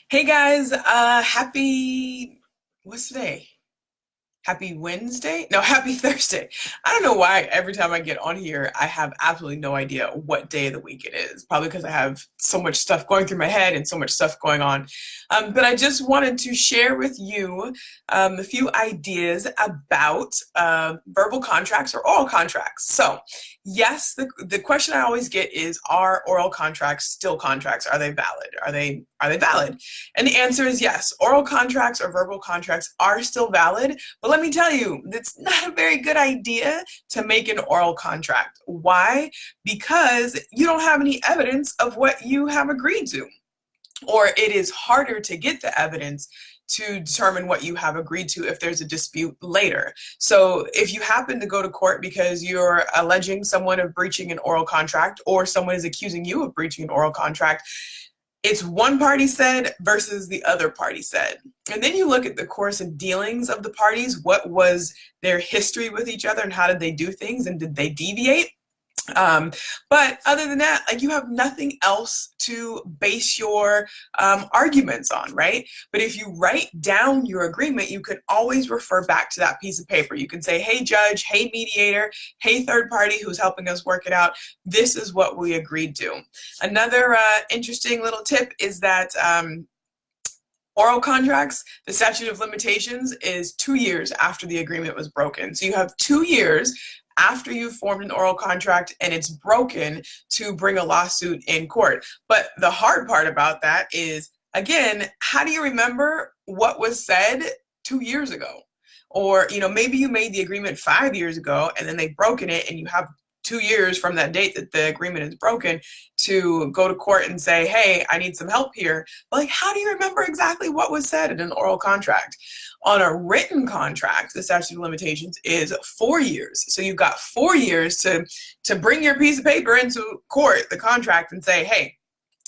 Hey guys, what's today? Happy Wednesday? No, happy Thursday. I don't know why every time I get on here, I have absolutely no idea what day of the week it is. Probably because I have so much stuff going through my head and so much stuff going on. But I just wanted to share with you a few ideas about verbal contracts or oral contracts. So, yes, the question I always get is, are oral contracts still contracts? Are they valid? Are they valid? And the answer is yes. Oral contracts or verbal contracts are still valid, but let me tell you, it's not a very good idea to make an oral contract. Why? Because you don't have any evidence of what you have agreed to, or it is harder to get the evidence to determine what you have agreed to if there's a dispute later. So if you happen to go to court because you're alleging someone of breaching an oral contract or someone is accusing you of breaching an oral contract, it's one party said versus the other party said. And then you look at the course of dealings of the parties. What was their history with each other and how did they do things and did they deviate? Um, but other than that, like, you have nothing else to base your arguments on, right? But if you write down your agreement, you can always refer back to that piece of paper. You can say, hey, judge, hey, mediator, hey, third party who's helping us work it out, this is what we agreed to. Another interesting little tip is that oral contracts, the statute of limitations is 2 years after the agreement was broken. So you have 2 years after you've formed an oral contract and it's broken to bring a lawsuit in court. But the hard part about that is, again, how do you remember what was said 2 years ago? Or, maybe you made the agreement 5 years ago and then they've broken it and you have 2 years from that date that the agreement is broken to go to court and say, hey, I need some help here. But, like, how do you remember exactly what was said in an oral contract? On a written contract, the statute of limitations is 4 years. So you've got 4 years to bring your piece of paper into court, the contract, and say, hey,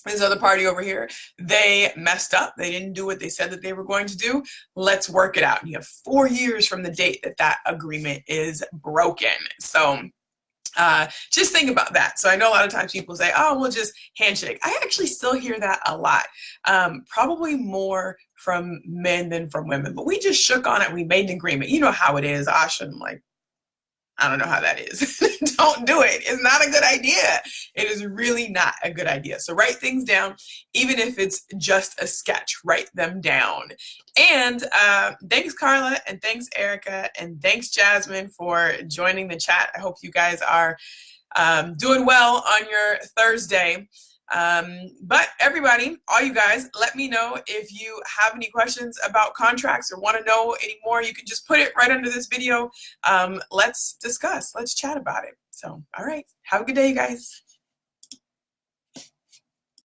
this other party over here, they messed up. They didn't do what they said that they were going to do. Let's work it out. And you have 4 years from the date that that agreement is broken. So just think about that. So I know a lot of times people say, oh, we'll just handshake. I actually still hear that a lot. Probably more from men than from women. But we just shook on it. We made an agreement. You know how it is, Asha. I'm like, I don't know how that is. Don't do it. It's not a good idea. It is really not a good idea. So write things down, even if it's just a sketch, write them down. And thanks, Carla, and thanks, Erica, and thanks, Jasmine, for joining the chat. I hope you guys are doing well on your Thursday. But everybody, all you guys, let me know if you have any questions about contracts or want to know any more. You can just put it right under this video. Let's discuss. Let's chat about it. So, all right. Have a good day, you guys.